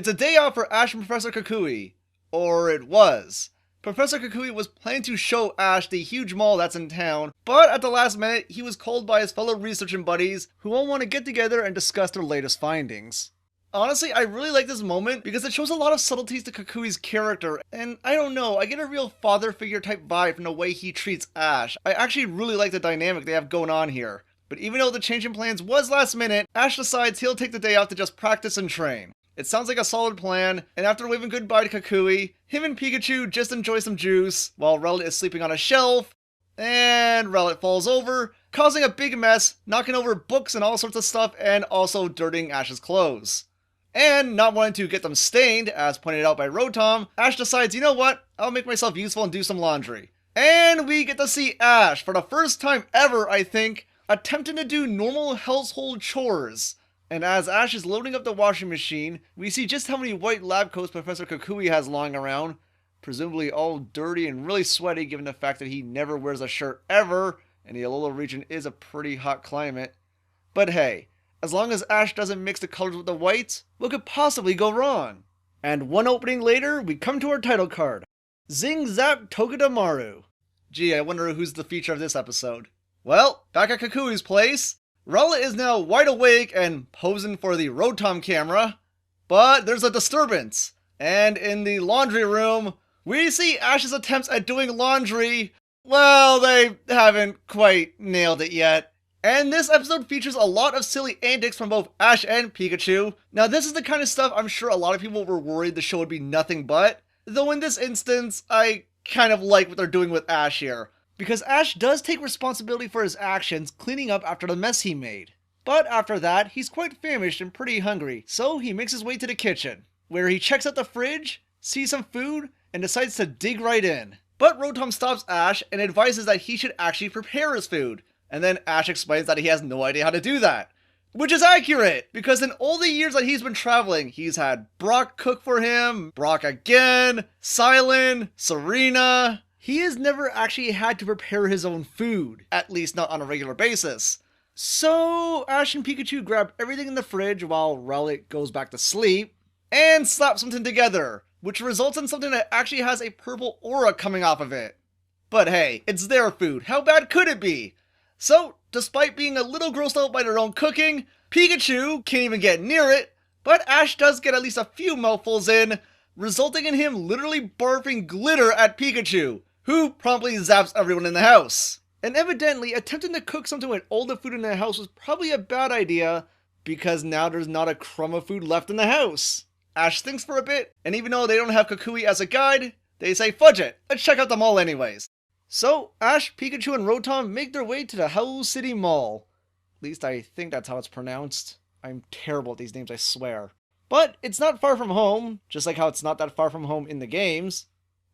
It's a day out for Ash and Professor Kukui. Or it was. Professor Kukui was planning to show Ash the huge mall that's in town, but at the last minute, he was called by his fellow researching buddies who all want to get together and discuss their latest findings. Honestly, I really like this moment because it shows a lot of subtleties to Kukui's character, and I don't know, I get a real father figure type vibe from the way he treats Ash. I actually really like the dynamic they have going on here. But even though the change in plans was last minute, Ash decides he'll take the day out to just practice and train. It sounds like a solid plan, and after waving goodbye to Kukui, him and Pikachu just enjoy some juice while Rowlet is sleeping on a shelf, and Rowlet falls over, causing a big mess, knocking over books and all sorts of stuff, and also dirtying Ash's clothes. And not wanting to get them stained, as pointed out by Rotom, Ash decides, you know what, I'll make myself useful and do some laundry. And we get to see Ash, for the first time ever, I think, attempting to do normal household chores. And as Ash is loading up the washing machine, we see just how many white lab coats Professor Kukui has lying around, presumably all dirty and really sweaty given the fact that he never wears a shirt ever, and the Alola region is a pretty hot climate. But hey, as long as Ash doesn't mix the colors with the whites, what could possibly go wrong? And one opening later, we come to our title card. Zing Zap Togedemaru. Gee, I wonder who's the feature of this episode. Well, back at Kukui's place, Rowlet is now wide awake and posing for the Rotom camera, but there's a disturbance, and in the laundry room, we see Ash's attempts at doing laundry. Well, they haven't quite nailed it yet. And this episode features a lot of silly antics from both Ash and Pikachu. Now this is the kind of stuff I'm sure a lot of people were worried the show would be nothing but, though in this instance, I kind of like what they're doing with Ash here. Because Ash does take responsibility for his actions, cleaning up after the mess he made. But after that, he's quite famished and pretty hungry, so he makes his way to the kitchen, where he checks out the fridge, sees some food, and decides to dig right in. But Rotom stops Ash and advises that he should actually prepare his food, and then Ash explains that he has no idea how to do that. Which is accurate, because in all the years that he's been traveling, he's had Brock cook for him, Brock again, Silent, Serena. He has never actually had to prepare his own food, at least not on a regular basis. So Ash and Pikachu grab everything in the fridge while Rowlet goes back to sleep, and slap something together, which results in something that actually has a purple aura coming off of it. But hey, it's their food, how bad could it be? So, despite being a little grossed out by their own cooking, Pikachu can't even get near it, but Ash does get at least a few mouthfuls in, resulting in him literally barfing glitter at Pikachu, who promptly zaps everyone in the house. And evidently, attempting to cook something with all the food in the house was probably a bad idea, because now there's not a crumb of food left in the house. Ash thinks for a bit, and even though they don't have Kukui as a guide, they say fudge it, let's check out the mall anyways. So, Ash, Pikachu, and Rotom make their way to the Howell City Mall. At least I think that's how it's pronounced. I'm terrible at these names, I swear. But it's not far from home, just like how it's not that far from home in the games.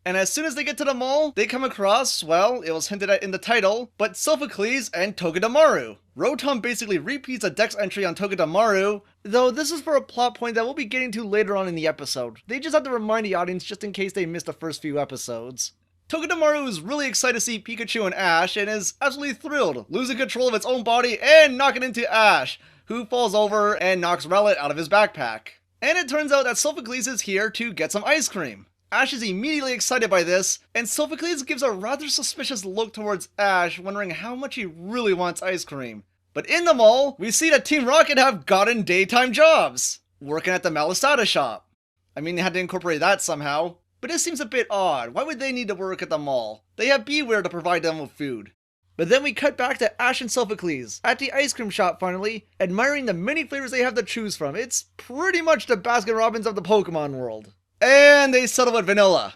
And as soon as they get to the mall, they come across, well, it was hinted at in the title, but Sophocles and Togedemaru. Rotom basically repeats a Dex entry on Togedemaru, though this is for a plot point that we'll be getting to later on in the episode. They just have to remind the audience just in case they missed the first few episodes. Togedemaru is really excited to see Pikachu and Ash and is absolutely thrilled, losing control of its own body and knocking into Ash, who falls over and knocks Rowlet out of his backpack. And it turns out that Sophocles is here to get some ice cream. Ash is immediately excited by this, and Sophocles gives a rather suspicious look towards Ash, wondering how much he really wants ice cream. But in the mall, we see that Team Rocket have gotten daytime jobs, working at the Malasada shop. I mean, they had to incorporate that somehow, but this seems a bit odd. Why would they need to work at the mall? They have Bewear to provide them with food. But then we cut back to Ash and Sophocles, at the ice cream shop finally, admiring the many flavors they have to choose from. It's pretty much the Baskin-Robbins of the Pokemon world. And they settle with vanilla.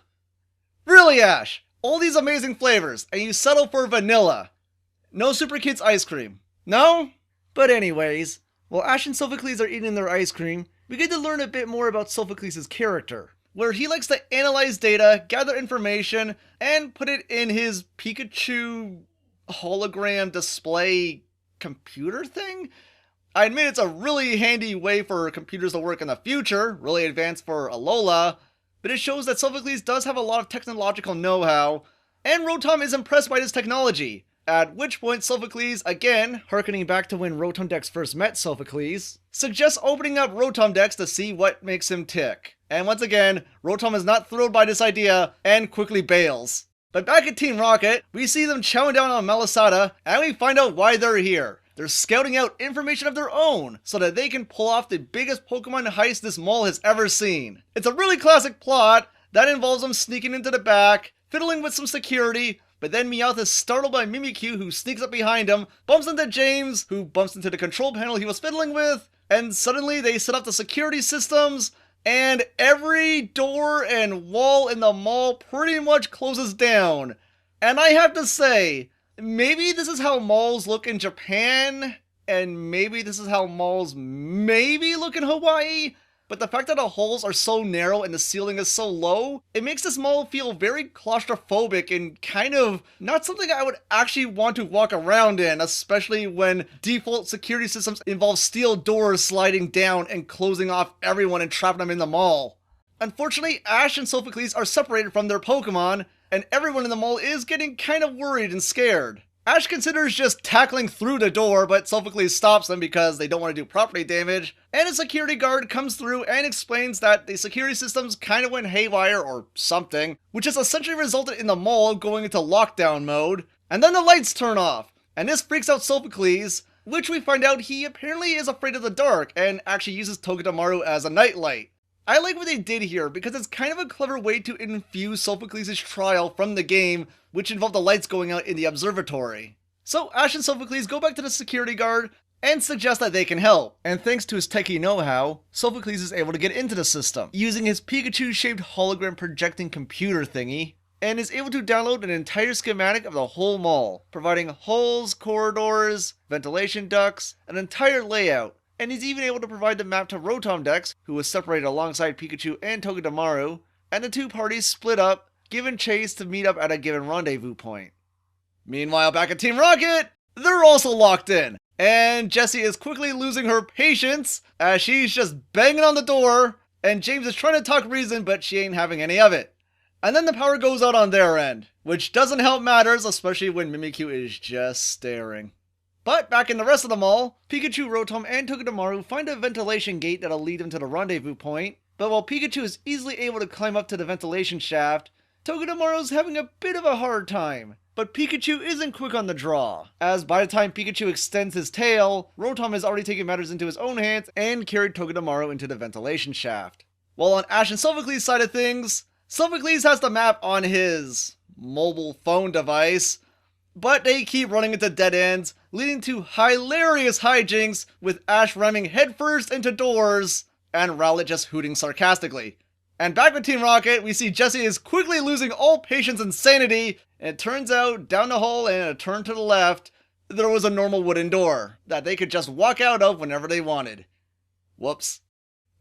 Really, Ash? All these amazing flavors, and you settle for vanilla. No Super Kids ice cream. No? But anyways, while Ash and Sophocles are eating their ice cream, we get to learn a bit more about Sophocles' character, where he likes to analyze data, gather information, and put it in his Pikachu hologram display computer thing? I admit it's a really handy way for computers to work in the future, really advanced for Alola, but it shows that Sophocles does have a lot of technological know-how, and Rotom is impressed by this technology, At which point Sophocles, again, harkening back to when Rotom-Dex first met Sophocles, suggests opening up Rotom-Dex to see what makes him tick. And once again, Rotom is not thrilled by this idea and quickly bails. But back at Team Rocket, we see them chowing down on Melisata, and we find out why they're here. They're scouting out information of their own, so that they can pull off the biggest Pokemon heist this mall has ever seen. It's a really classic plot that involves them sneaking into the back, fiddling with some security, but then Meowth is startled by Mimikyu, who sneaks up behind him, bumps into James, who bumps into the control panel he was fiddling with, and suddenly they set up the security systems, and every door and wall in the mall pretty much closes down. And I have to say, maybe this is how malls look in Japan, and maybe this is how malls maybe look in Hawaii, but the fact that the holes are so narrow and the ceiling is so low, it makes this mall feel very claustrophobic and kind of not something I would actually want to walk around in, especially when default security systems involve steel doors sliding down and closing off everyone and trapping them in the mall. Unfortunately, Ash and Sophocles are separated from their Pokemon, and everyone in the mall is getting kind of worried and scared. Ash considers just tackling through the door, but Sophocles stops them because they don't want to do property damage, and a security guard comes through and explains that the security systems kind of went haywire or something, which has essentially resulted in the mall going into lockdown mode, and then the lights turn off, and this freaks out Sophocles, which we find out he apparently is afraid of the dark and actually uses Togedemaru as a nightlight. I like what they did here because it's kind of a clever way to infuse Sophocles' trial from the game, which involved the lights going out in the observatory. So Ash and Sophocles go back to the security guard and suggest that they can help, and thanks to his techie know-how, Sophocles is able to get into the system, using his Pikachu-shaped hologram projecting computer thingy, and is able to download an entire schematic of the whole mall, providing holes, corridors, ventilation ducts, an entire layout. And he's even able to provide the map to Rotom-Dex, who was separated alongside Pikachu and Togedemaru, and the two parties split up, giving chase to meet up at a given rendezvous point. Meanwhile, back at Team Rocket, they're also locked in, and Jessie is quickly losing her patience as she's just banging on the door, and James is trying to talk reason, but she ain't having any of it. And then the power goes out on their end, which doesn't help matters, especially when Mimikyu is just staring. But back in the rest of the mall, Pikachu, Rotom, and Togedemaru find a ventilation gate that'll lead them to the rendezvous point, but while Pikachu is easily able to climb up to the ventilation shaft, Togedemaru's having a bit of a hard time. But Pikachu isn't quick on the draw, as by the time Pikachu extends his tail, Rotom has already taken matters into his own hands and carried Togedemaru into the ventilation shaft. While on Ash and Sophocles' side of things, Sophocles has the map on his mobile phone device, but they keep running into dead ends, leading to hilarious hijinks with Ash ramming headfirst into doors and Rowlet just hooting sarcastically. And back with Team Rocket, we see Jessie is quickly losing all patience and sanity, and it turns out down the hall and a turn to the left, there was a normal wooden door that they could just walk out of whenever they wanted. Whoops.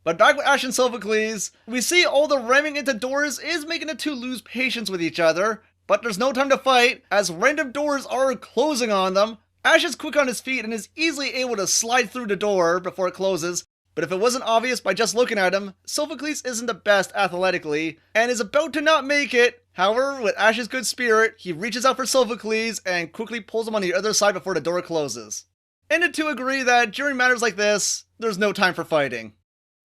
But back with Ash and Sophocles, we see all the ramming into doors is making the two lose patience with each other, but there's no time to fight, as random doors are closing on them. Ash is quick on his feet and is easily able to slide through the door before it closes, but if it wasn't obvious by just looking at him, Sophocles isn't the best athletically, and is about to not make it. However, with Ash's good spirit, he reaches out for Sophocles and quickly pulls him on the other side before the door closes. And the two agree that during matters like this, there's no time for fighting.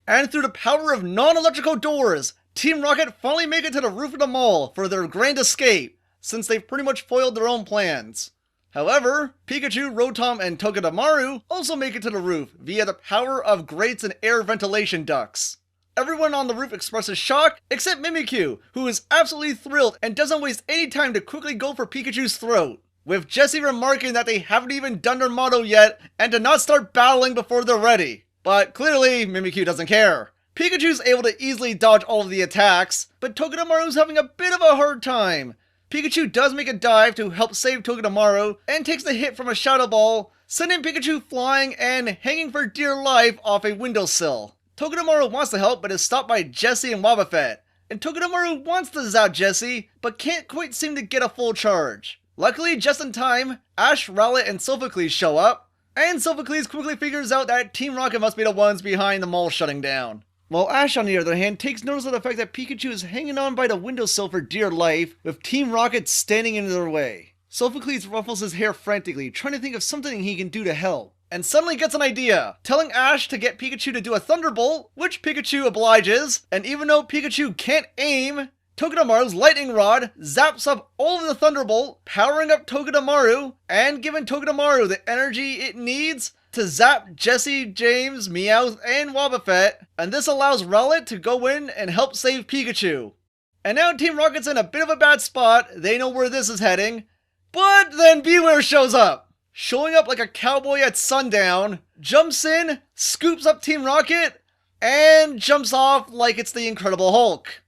And through the power of non-electrical doors, Team Rocket finally make it to the roof of the mall for their grand escape, since they've pretty much foiled their own plans. However, Pikachu, Rotom, and Togedemaru also make it to the roof via the power of grates and air ventilation ducts. Everyone on the roof expresses shock except Mimikyu, who is absolutely thrilled and doesn't waste any time to quickly go for Pikachu's throat, with Jessie remarking that they haven't even done their motto yet and to not start battling before they're ready. But clearly, Mimikyu doesn't care. Pikachu's able to easily dodge all of the attacks, but Togedemaru's having a bit of a hard time. Pikachu does make a dive to help save Togedemaru and takes the hit from a Shadow Ball, sending Pikachu flying and hanging for dear life off a windowsill. Togedemaru wants to help but is stopped by Jessie and Wobbuffet, and Togedemaru wants to zap Jessie but can't quite seem to get a full charge. Luckily, just in time, Ash, Rowlet, and Sophocles show up, and Sophocles quickly figures out that Team Rocket must be the ones behind the mall shutting down. While Ash, on the other hand, takes notice of the fact that Pikachu is hanging on by the windowsill for dear life, with Team Rocket standing in their way. Sophocles ruffles his hair frantically, trying to think of something he can do to help, and suddenly gets an idea, telling Ash to get Pikachu to do a Thunderbolt, which Pikachu obliges, and even though Pikachu can't aim, Togedemaru's lightning rod zaps up all of the Thunderbolt, powering up Togedemaru, and giving Togedemaru the energy it needs to zap Jessie, James, Meowth, and Wobbuffet, and this allows Rowlet to go in and help save Pikachu. And now Team Rocket's in a bit of a bad spot, they know where this is heading, but then Bewear shows up, showing up like a cowboy at sundown, jumps in, scoops up Team Rocket, and jumps off like it's the Incredible Hulk.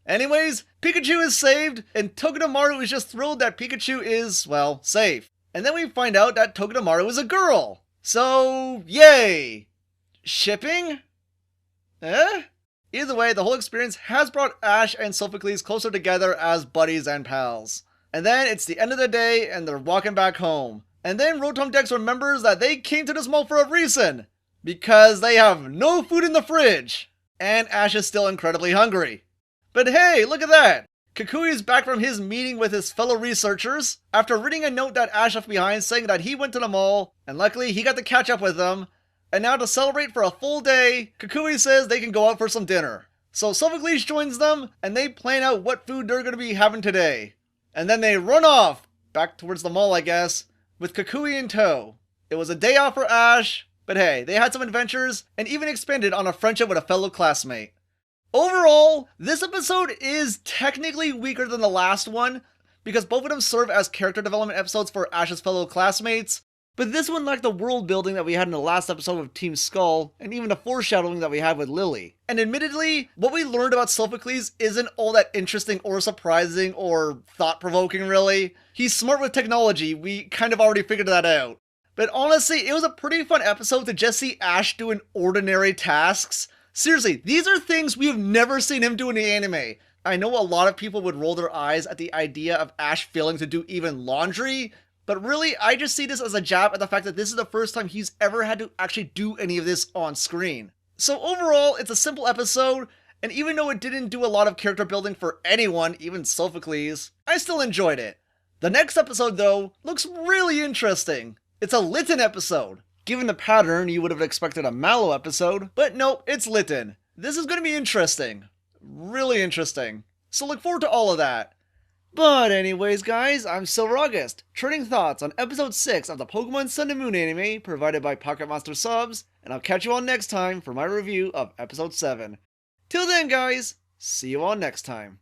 Anyways, Pikachu is saved, and Togedemaru is just thrilled that Pikachu is, well, safe. And then we find out that Togedemaru is a girl. So, yay! Shipping? Eh? Either way, the whole experience has brought Ash and Sophocles closer together as buddies and pals. And then it's the end of the day and they're walking back home. And then Rotom Dex remembers that they came to this mall for a reason. Because they have no food in the fridge. And Ash is still incredibly hungry. But hey, look at that! Kukui is back from his meeting with his fellow researchers after reading a note that Ash left behind saying that he went to the mall, and luckily he got to catch up with them. And now to celebrate for a full day, Kukui says they can go out for some dinner. So Sophocles joins them, and they plan out what food they're going to be having today. And then they run off, back towards the mall I guess, with Kukui in tow. It was a day off for Ash, but hey, they had some adventures, and even expanded on a friendship with a fellow classmate. Overall, this episode is technically weaker than the last one, because both of them serve as character development episodes for Ash's fellow classmates, but this one lacked the world building that we had in the last episode of Team Skull, and even the foreshadowing that we had with Lily. And admittedly, what we learned about Sophocles isn't all that interesting or surprising or thought-provoking really. He's smart with technology, we kind of already figured that out. But honestly, it was a pretty fun episode to just see Ash doing ordinary tasks. Seriously, these are things we have never seen him do in the anime. I know a lot of people would roll their eyes at the idea of Ash failing to do even laundry, but really, I just see this as a jab at the fact that this is the first time he's ever had to actually do any of this on screen. So overall, it's a simple episode, and even though it didn't do a lot of character building for anyone, even Sophocles, I still enjoyed it. The next episode, though, looks really interesting. It's a Litten episode. Given the pattern, you would have expected a Mallow episode, but nope, it's Litten. This is going to be interesting. Really interesting. So look forward to all of that. But anyways guys, I'm Silver August, trading thoughts on episode 6 of the Pokemon Sun and Moon anime provided by Pocket Monster Subs, and I'll catch you all next time for my review of episode 7. Till then guys, see you all next time.